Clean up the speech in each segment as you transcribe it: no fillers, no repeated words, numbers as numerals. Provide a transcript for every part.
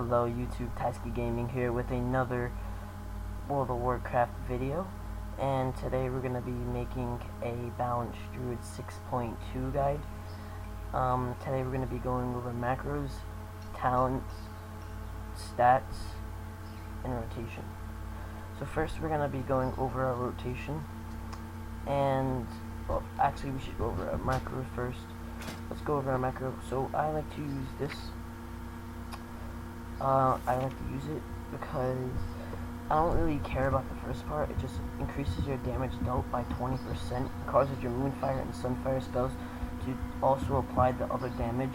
Hello YouTube, Tasky Gaming here with another World of Warcraft video, and today we're going to be making a balanced druid 6.2 guide. Today we're going to be going over macros, talents, stats, and rotation. So first we're going to be going over our rotation, and well, actually we should go over our macro first. Let's go over our macro. So I like to use this. I like to use it because I don't really care about the first part. It just increases your damage dealt by 20%, causes your Moonfire and Sunfire spells to also apply the others damage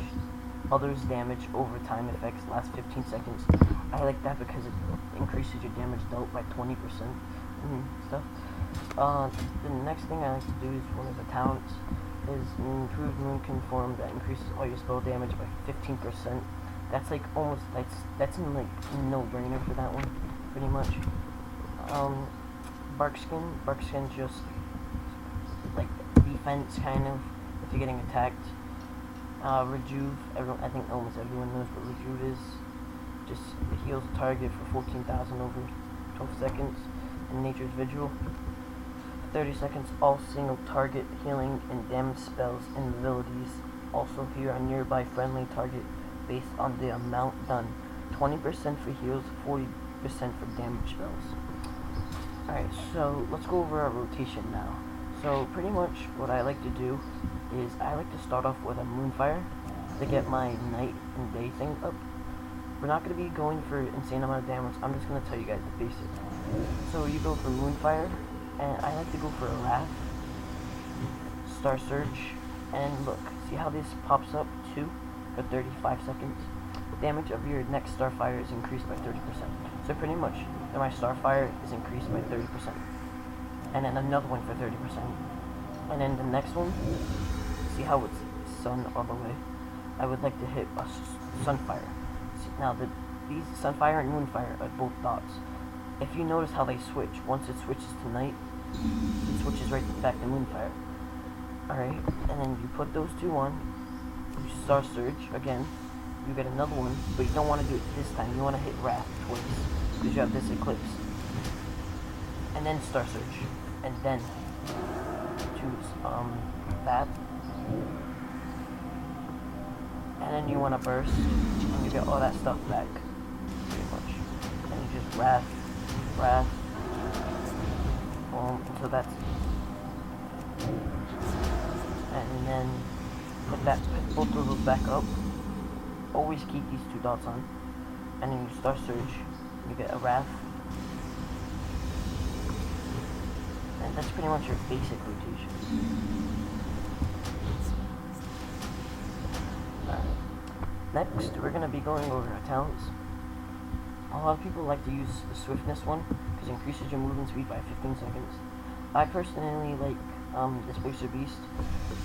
over time effects last 15 seconds. I like that because it increases your damage dealt by 20% and stuff. The next thing I like to do is one of the talents is an improved moon conform that increases all your spell damage by 15%. That's like almost that's in like no-brainer for that one, pretty much. Barkskin just like defense kind of if you're getting attacked. Rejuve, I think almost everyone knows what Rejuve is. Just it heals a target for 14,000 over 12 seconds. And Nature's Vigil, 30 seconds. All single target healing and damage spells and abilities also heal a nearby friendly target based on the amount done. 20% for heals, 40% for damage spells. Alright, so let's go over our rotation now. So pretty much what I like to do is I like to start off with a Moonfire to get my night and day thing up. We're not going to be going for insane amount of damage. I'm just going to tell you guys the basics. So you go for Moonfire, and I like to go for a Wrath, Star Surge, and look, see how this pops up too? For 35 seconds. Damage of your next Starfire is increased by 30%. So pretty much, my Starfire is increased by 30%. And then another one for 30%. And then the next one, see how it's sun all the way? I would like to hit a Sunfire. See, now, these Sunfire and Moonfire are both dots. If you notice how they switch, once it switches to night, it switches right back to Moonfire. Alright, and then you put those two on, you Star Surge again, you get another one, but you don't want to do it this time. You want to hit Wrath twice because you have this Eclipse, and then Star Surge, and then choose that, and then you want to burst, and you get all that stuff back, pretty much. And you just Wrath, until that's, and then put both of those back up. Always keep these two dots on, and then you Star Surge. You get a Wrath, and that's pretty much your basic rotation. Next, we're gonna be going over our talents. A lot of people like to use the Swiftness one because it increases your movement speed by 15 seconds. I personally like Displacer Beast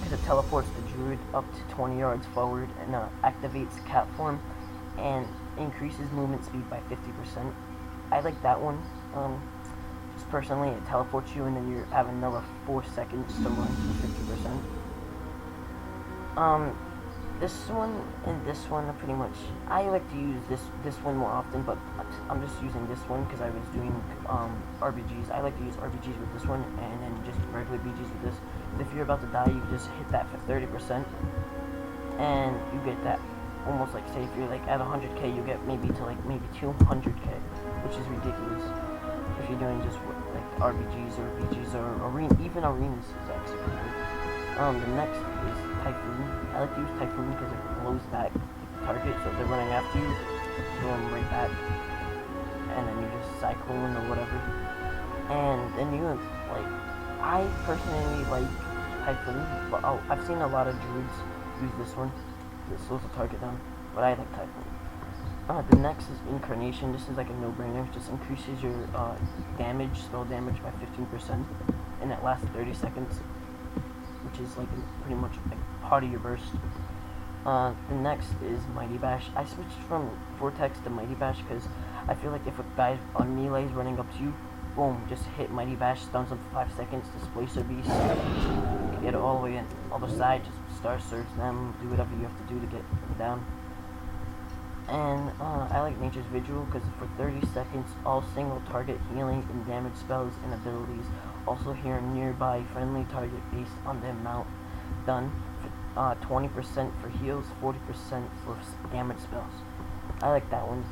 because it teleports the druid up to 20 yards forward and activates cat form and increases movement speed by 50%. I like that one. Just personally, it teleports you and then you have another 4 seconds to run for 50%. This one and this one are pretty much, I like to use this one more often, but I'm just using this one because I was doing RBGs. I like to use RBGs with this one and then just regular BGs with this. If you're about to die, you just hit that for 30%, and you get that almost like, say if you're like at 100k, you get maybe to like maybe 200k, which is ridiculous. If you're doing just like RBGs or BGs or even arenas is actually pretty good. The next is Typhoon. I like to use Typhoon because it blows back the target, so if they're running after you, throw them right back, and then you just Cyclone or whatever. And then you like, I personally like Typhoon, but I've seen a lot of druids use this one. It slows the target down, but I like Typhoon. The next is Incarnation. This is like a no-brainer. Just increases your spell damage by 15%, and it lasts 30 seconds, which is like pretty much like part of your burst. The next is Mighty Bash. I switched from Vortex to Mighty Bash because I feel like if a guy on melee is running up to you, boom, just hit Mighty Bash, stuns him for 5 seconds, Displacer Beast, get it all the way in. Other side, just Star Surge them, do whatever you have to do to get them down. And I like Nature's Vigil because for 30 seconds, all single target healing and damage spells and abilities also heal a nearby friendly target based on the amount done. 20% for heals, 40% for damage spells. I like that one.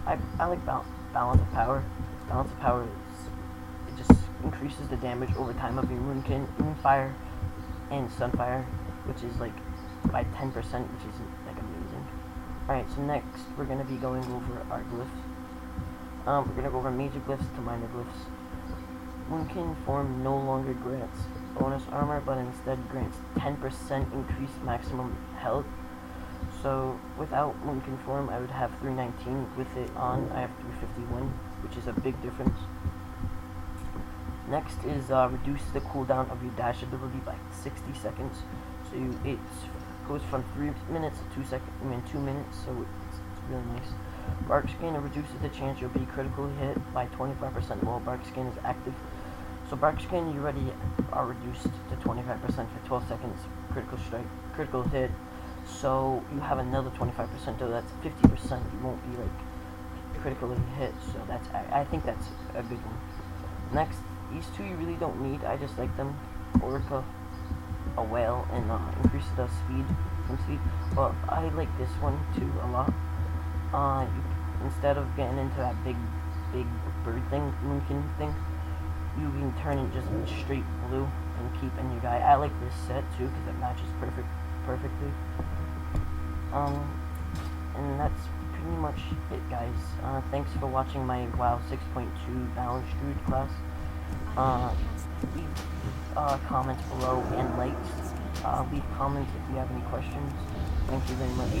I like Balance of Power. Balance of Power it just increases the damage over time of your Moonfire and Sunfire, which is like by 10%, which is like amazing. Alright, so next we're gonna be going over our glyphs. We're gonna go over major glyphs to minor glyphs. Moonkin form no longer grants bonus armor, but instead grants 10% increased maximum health. So without Moonkin form, I would have 319. With it on, I have 351, which is a big difference. Next is reduce the cooldown of your dash ability by 60 seconds. So it goes from 3 minutes to 2 minutes. So it's really nice. Bark Skin reduces the chance you'll be critically hit by 25% while Bark Skin is active. So Bark Skin, you already are reduced to 25% for 12 seconds critical hit. So you have another 25%, so that's 50%. You won't be like critically hit. So I think that's a good one. Next, these two you really don't need. I just like them. Orca, a whale, and increase the speed. But I like this one too a lot. Instead of getting into that big bird thing, Moonkin thing, you can turn it just straight blue and keep in your guy. I like this set too because it matches perfectly. And that's pretty much it, guys. Thanks for watching my WoW 6.2 Balanced Druid class. Leave comments below and likes. Leave comments if you have any questions. Thank you very much.